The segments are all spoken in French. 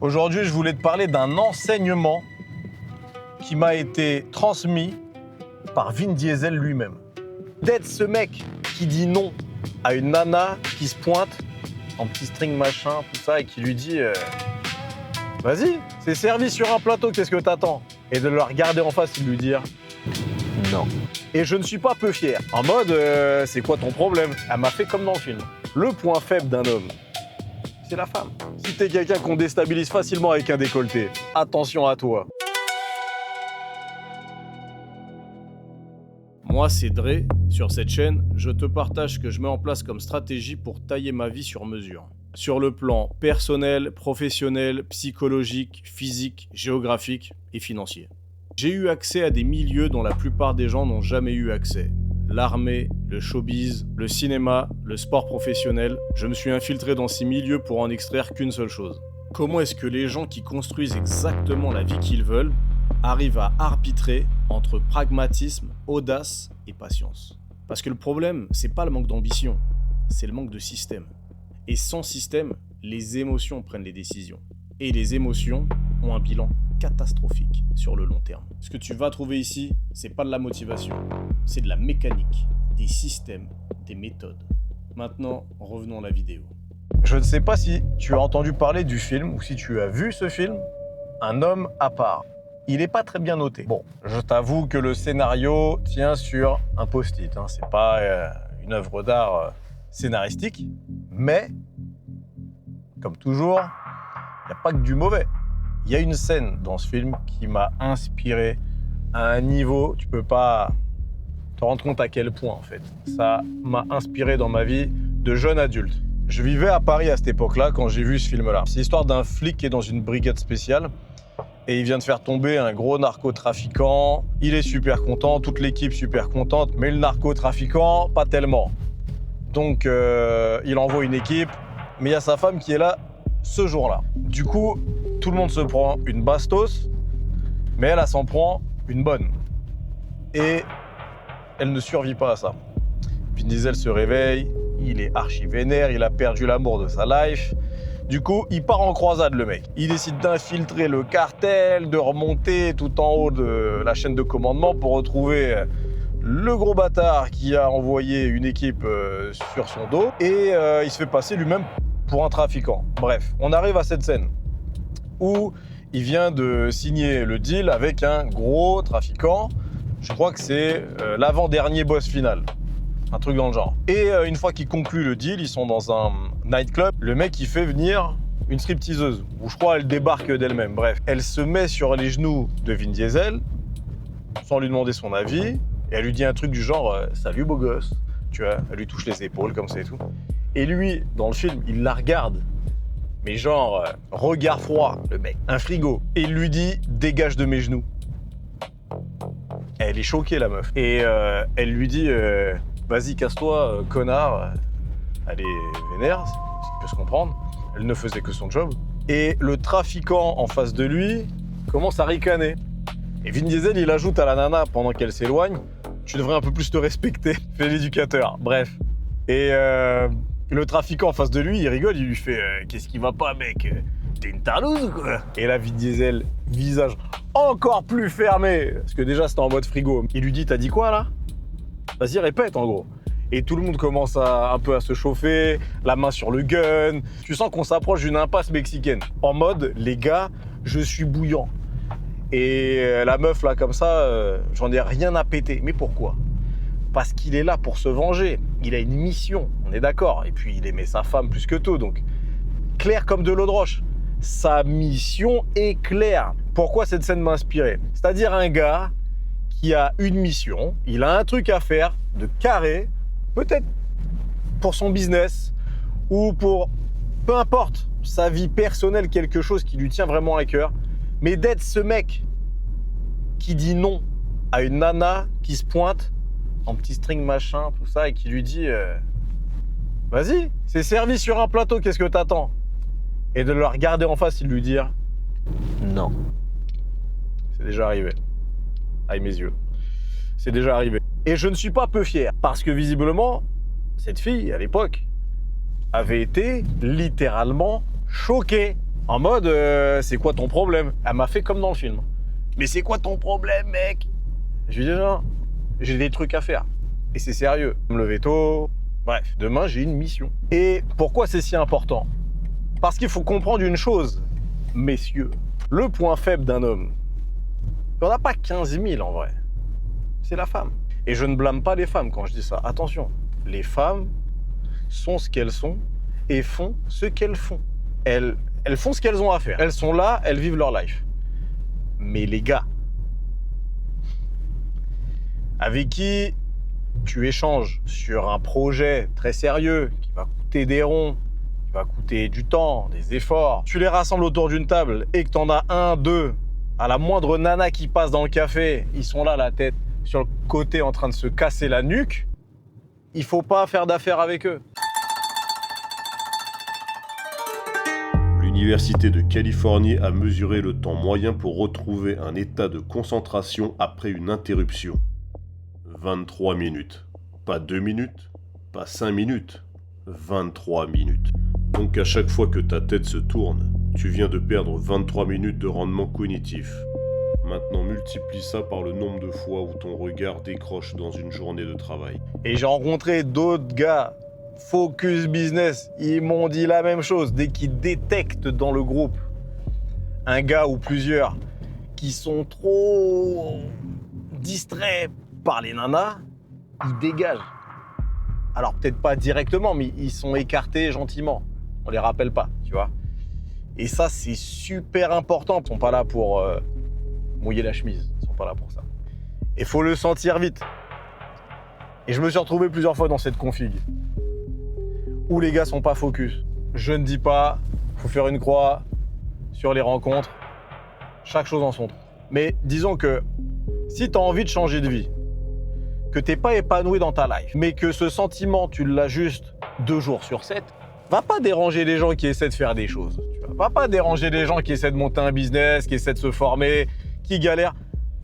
Aujourd'hui, je voulais te parler d'un enseignement qui m'a été transmis par Vin Diesel lui-même. D'être ce mec qui dit non à une nana qui se pointe en petit string machin, tout ça, et qui lui dit vas-y, c'est servi sur un plateau, qu'est-ce que t'attends? Et de le regarder en face et de lui dire non. Et je ne suis pas peu fier. En mode, c'est quoi ton problème? Elle m'a fait comme dans le film. Le point faible d'un homme, c'est la femme. Si t'es quelqu'un qu'on déstabilise facilement avec un décolleté, attention à toi. Moi, c'est Dre. Sur cette chaîne, je te partage ce que je mets en place comme stratégie pour tailler ma vie sur mesure. Sur le plan personnel, professionnel, psychologique, physique, géographique et financier. J'ai eu accès à des milieux dont la plupart des gens n'ont jamais eu accès. L'armée, le showbiz, le cinéma, le sport professionnel. Je me suis infiltré dans ces milieux pour en extraire qu'une seule chose. Comment est-ce que les gens qui construisent exactement la vie qu'ils veulent arrivent à arbitrer entre pragmatisme, audace et patience? Parce que le problème, c'est pas le manque d'ambition, c'est le manque de système. Et sans système, les émotions prennent les décisions. Et les émotions ont un bilan catastrophique sur le long terme. Ce que tu vas trouver ici, c'est pas de la motivation, c'est de la mécanique, des systèmes, des méthodes. Maintenant, revenons à la vidéo. Je ne sais pas si tu as entendu parler du film ou si tu as vu ce film, Un homme à part. Il n'est pas très bien noté. Bon, je t'avoue que le scénario tient sur un post-it. C'est pas une œuvre d'art scénaristique, mais comme toujours, il n'y a pas que du mauvais. Il y a une scène dans ce film qui m'a inspiré à un niveau, tu peux pas te rendre compte à quel point en fait. Ça m'a inspiré dans ma vie de jeune adulte. Je vivais à Paris à cette époque-là quand j'ai vu ce film-là. C'est l'histoire d'un flic qui est dans une brigade spéciale et il vient de faire tomber un gros narcotrafiquant. Il est super content, toute l'équipe super contente, mais le narcotrafiquant, pas tellement. Donc il envoie une équipe, mais il y a sa femme qui est là ce jour-là. Du coup, tout le monde se prend une bastos, mais elle s'en prend une bonne. Et elle ne survit pas à ça. Vin Diesel se réveille, il est archi vénère, il a perdu l'amour de sa life. Du coup, il part en croisade, le mec. Il décide d'infiltrer le cartel, de remonter tout en haut de la chaîne de commandement pour retrouver le gros bâtard qui a envoyé une équipe sur son dos. Et il se fait passer lui-même pour un trafiquant. Bref, on arrive à cette scène où il vient de signer le deal avec un gros trafiquant. Je crois que c'est l'avant-dernier boss final. Un truc dans le genre. Et une fois qu'il conclut le deal, ils sont dans un nightclub. Le mec, il fait venir une stripteaseuse. Ou je crois elle débarque d'elle-même. Bref, elle se met sur les genoux de Vin Diesel sans lui demander son avis. Et elle lui dit un truc du genre « Salut beau gosse ». Tu vois, elle lui touche les épaules comme ça et tout. Et lui, dans le film, il la regarde. Mais genre, regard froid, le mec. Un frigo. Et il lui dit « Dégage de mes genoux ». Elle est choquée, la meuf. Et elle lui dit vas-y, casse-toi, connard. Elle est vénère, ce qui peut se comprendre. Elle ne faisait que son job. Et le trafiquant en face de lui commence à ricaner. Et Vin Diesel, il ajoute à la nana, pendant qu'elle s'éloigne, tu devrais un peu plus te respecter. Fais l'éducateur. Bref. Et le trafiquant en face de lui, il rigole, il lui fait qu'est-ce qui va pas, mec? T'es une tarlouse ou quoi? Et là, Vin Diesel, visage encore plus fermé, parce que déjà c'était en mode frigo. Il lui dit t'as dit quoi là? Vas-y, répète en gros. Et tout le monde commence un peu à se chauffer, la main sur le gun. Tu sens qu'on s'approche d'une impasse mexicaine. En mode, les gars, je suis bouillant. Et la meuf là comme ça, j'en ai rien à péter. Mais pourquoi? Parce qu'il est là pour se venger. Il a une mission, on est d'accord. Et puis il aimait sa femme plus que tout, donc clair comme de l'eau de roche. Sa mission est claire. Pourquoi cette scène m'a inspiré? C'est-à-dire un gars qui a une mission, il a un truc à faire de carré, peut-être pour son business ou pour, peu importe, sa vie personnelle, quelque chose qui lui tient vraiment à cœur, mais d'être ce mec qui dit non à une nana qui se pointe en petit string machin, tout ça, et qui lui dit vas-y, c'est servi sur un plateau, qu'est-ce que t'attends? Et de le regarder en face et de lui dire non. C'est déjà arrivé. Avec mes yeux. C'est déjà arrivé. Et je ne suis pas peu fier, parce que visiblement, cette fille, à l'époque, avait été littéralement choquée. En mode, c'est quoi ton problème? Elle m'a fait comme dans le film. Mais c'est quoi ton problème, mec? Je lui dis non, j'ai des trucs à faire. Et c'est sérieux. Me lever tôt. Bref, demain, j'ai une mission. Et pourquoi c'est si important? Parce qu'il faut comprendre une chose, messieurs. Le point faible d'un homme, il n'y en a pas 15 000 en vrai. C'est la femme. Et je ne blâme pas les femmes quand je dis ça. Attention, les femmes sont ce qu'elles sont et font ce qu'elles font. Elles font ce qu'elles ont à faire. Elles sont là, elles vivent leur life. Mais les gars, avec qui tu échanges sur un projet très sérieux qui va coûter des ronds, qui va coûter du temps, des efforts, tu les rassembles autour d'une table et que t'en as un, deux, à la moindre nana qui passe dans le café, ils sont là, la tête sur le côté en train de se casser la nuque, il faut pas faire d'affaires avec eux. L'Université de Californie a mesuré le temps moyen pour retrouver un état de concentration après une interruption. 23 minutes. Pas 2 minutes, pas 5 minutes, 23 minutes. Donc à chaque fois que ta tête se tourne, tu viens de perdre 23 minutes de rendement cognitif. Maintenant multiplie ça par le nombre de fois où ton regard décroche dans une journée de travail. Et j'ai rencontré d'autres gars, focus business, ils m'ont dit la même chose. Dès qu'ils détectent dans le groupe un gars ou plusieurs qui sont trop distraits par les nanas, ils dégagent. Alors peut-être pas directement, mais ils sont écartés gentiment. On les rappelle pas, tu vois. Et ça, c'est super important. Ils sont pas là pour mouiller la chemise. Ils sont pas là pour ça. Et faut le sentir vite. Et je me suis retrouvé plusieurs fois dans cette config où les gars sont pas focus. Je ne dis pas, faut faire une croix sur les rencontres. Chaque chose en son temps. Mais disons que si tu as envie de changer de vie, que t'es pas épanoui dans ta life, mais que ce sentiment, tu l'as juste 2 jours sur 7, va pas déranger les gens qui essaient de faire des choses. Tu vois. Va pas déranger les gens qui essaient de monter un business, qui essaient de se former, qui galèrent.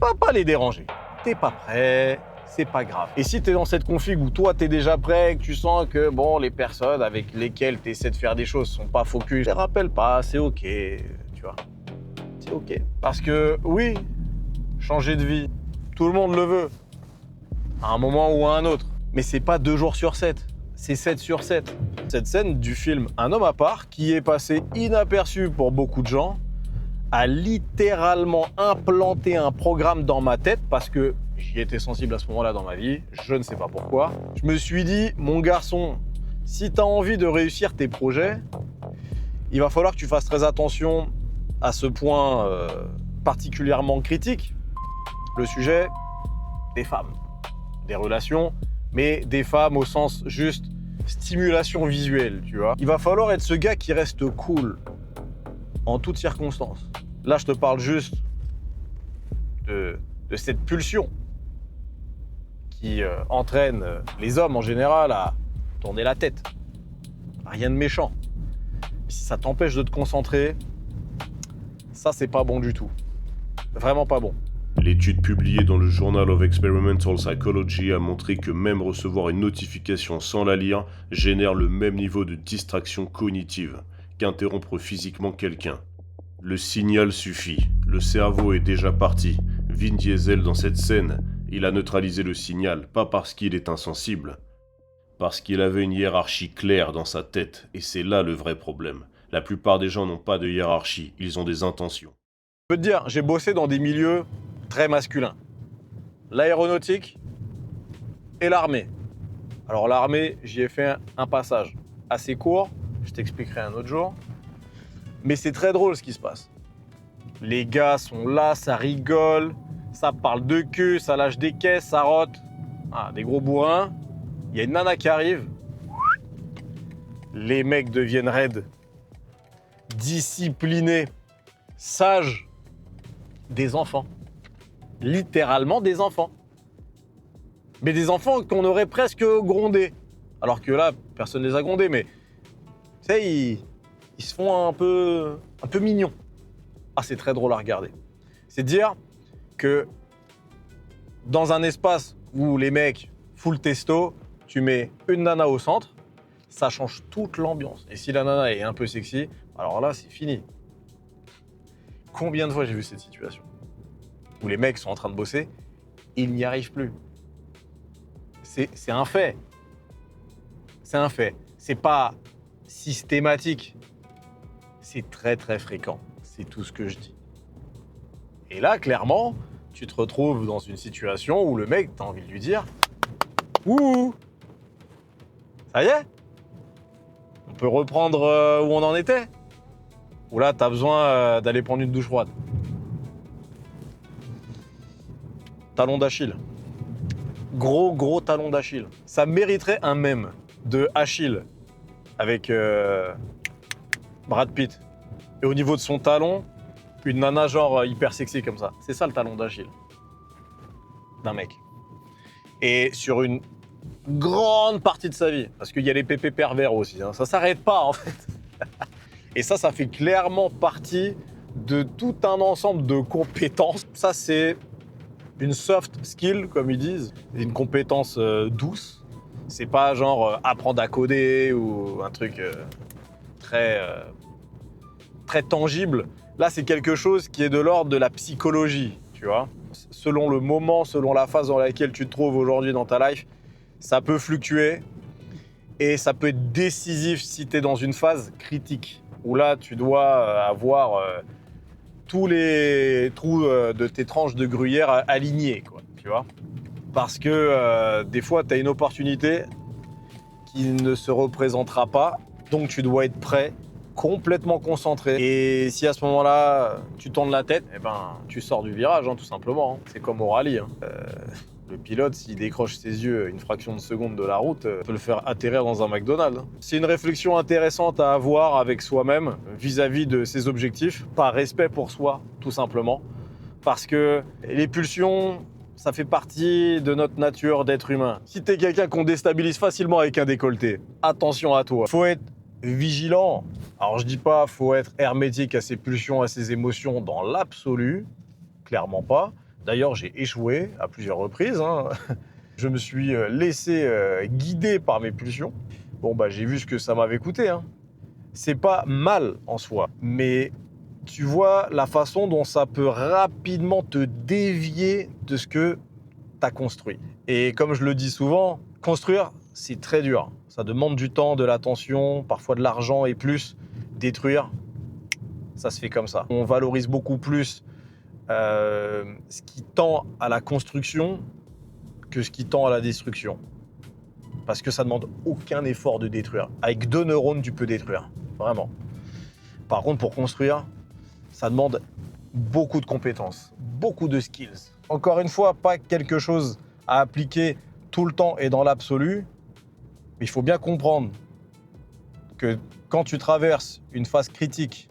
Va pas les déranger. T'es pas prêt, c'est pas grave. Et si t'es dans cette config où toi t'es déjà prêt, que tu sens que bon, les personnes avec lesquelles t'essaies de faire des choses sont pas focus, je les rappelle pas, c'est ok, tu vois. C'est ok. Parce que oui, changer de vie, tout le monde le veut. À un moment ou à un autre. Mais c'est pas 2 jours sur 7, c'est 7 sur 7. Cette scène du film Un homme à part, qui est passé inaperçu pour beaucoup de gens, a littéralement implanté un programme dans ma tête parce que j'y étais sensible à ce moment-là dans ma vie, je ne sais pas pourquoi. Je me suis dit, mon garçon, si tu as envie de réussir tes projets, il va falloir que tu fasses très attention à ce point particulièrement critique, le sujet des femmes. Des relations, mais des femmes au sens juste stimulation visuelle, tu vois. Il va falloir être ce gars qui reste cool en toutes circonstances. Là, je te parle juste de cette pulsion qui entraîne les hommes en général à tourner la tête. Rien de méchant. Si ça t'empêche de te concentrer, ça, c'est pas bon du tout. Vraiment pas bon. L'étude publiée dans le Journal of Experimental Psychology a montré que même recevoir une notification sans la lire génère le même niveau de distraction cognitive qu'interrompre physiquement quelqu'un. Le signal suffit, le cerveau est déjà parti. Vin Diesel dans cette scène, il a neutralisé le signal, pas parce qu'il est insensible, parce qu'il avait une hiérarchie claire dans sa tête, et c'est là le vrai problème. La plupart des gens n'ont pas de hiérarchie, ils ont des intentions. Je peux te dire, j'ai bossé dans des milieux très masculin. L'aéronautique et l'armée. Alors l'armée, j'y ai fait un passage assez court, je t'expliquerai un autre jour. Mais c'est très drôle ce qui se passe. Les gars sont là, ça rigole, ça parle de cul, ça lâche des caisses, ça rote. Ah, des gros bourrins. Il y a une nana qui arrive. Les mecs deviennent raides, disciplinés, sages, des enfants. Littéralement des enfants. Mais des enfants qu'on aurait presque grondés. Alors que là, personne ne les a grondés, mais tu sais, ils se font un peu mignons. Ah, c'est très drôle à regarder. C'est dire que dans un espace où les mecs full testo, tu mets une nana au centre, ça change toute l'ambiance. Et si la nana est un peu sexy, alors là, c'est fini. Combien de fois j'ai vu cette situation où les mecs sont en train de bosser, ils n'y arrivent plus. C'est un fait. C'est un fait. C'est pas systématique. C'est très très fréquent. C'est tout ce que je dis. Et là, clairement, tu te retrouves dans une situation où le mec, t'as envie de lui dire « Ouh, ça y est, on peut reprendre où on en était ?» Ou là, t'as besoin d'aller prendre une douche froide. Talon d'Achille. Gros talon d'Achille. Ça mériterait un mème de Achille avec Brad Pitt. Et au niveau de son talon, une nana genre hyper sexy comme ça. C'est ça le talon d'Achille d'un mec. Et sur une grande partie de sa vie, parce qu'il y a les pépés pervers aussi, hein. Ça s'arrête pas en fait. Et ça fait clairement partie de tout un ensemble de compétences. Ça, c'est une soft skill, comme ils disent, une compétence douce. C'est pas genre apprendre à coder ou un truc très tangible. Là, c'est quelque chose qui est de l'ordre de la psychologie, tu vois. Selon le moment, selon la phase dans laquelle tu te trouves aujourd'hui dans ta life, ça peut fluctuer et ça peut être décisif si tu es dans une phase critique où là, tu dois avoir tous les trous de tes tranches de gruyère alignés, quoi, tu vois. Parce que des fois, tu as une opportunité qui ne se représentera pas, donc tu dois être prêt, complètement concentré. Et si à ce moment-là, tu tournes la tête, eh ben, tu sors du virage, hein, tout simplement. Hein. C'est comme au rallye. Hein. Le pilote, s'il décroche ses yeux une fraction de seconde de la route, peut le faire atterrir dans un McDonald's. C'est une réflexion intéressante à avoir avec soi-même vis-à-vis de ses objectifs, par respect pour soi, tout simplement. Parce que les pulsions, ça fait partie de notre nature d'être humain. Si t'es quelqu'un qu'on déstabilise facilement avec un décolleté, attention à toi. Faut être vigilant. Alors je dis pas faut être hermétique à ses pulsions, à ses émotions dans l'absolu, clairement pas. D'ailleurs, j'ai échoué à plusieurs reprises. Hein. Je me suis laissé guider par mes pulsions. Bon, bah, j'ai vu ce que ça m'avait coûté. Hein. C'est pas mal en soi, mais tu vois la façon dont ça peut rapidement te dévier de ce que tu as construit. Et comme je le dis souvent, construire, c'est très dur. Ça demande du temps, de l'attention, parfois de l'argent et plus. Détruire, ça se fait comme ça. On valorise beaucoup plus ce qui tend à la construction que ce qui tend à la destruction. Parce que ça ne demande aucun effort de détruire. Avec 2 neurones, tu peux détruire. Vraiment. Par contre, pour construire, ça demande beaucoup de compétences, beaucoup de skills. Encore une fois, pas quelque chose à appliquer tout le temps et dans l'absolu. Mais il faut bien comprendre que quand tu traverses une phase critique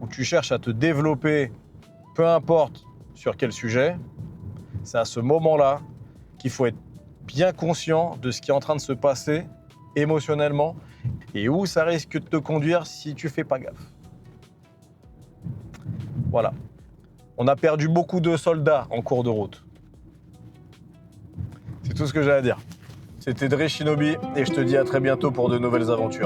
où tu cherches à te développer, peu importe sur quel sujet, c'est à ce moment-là qu'il faut être bien conscient de ce qui est en train de se passer émotionnellement et où ça risque de te conduire si tu fais pas gaffe. Voilà. On a perdu beaucoup de soldats en cours de route. C'est tout ce que j'ai à dire. C'était Dre Shinobi et je te dis à très bientôt pour de nouvelles aventures.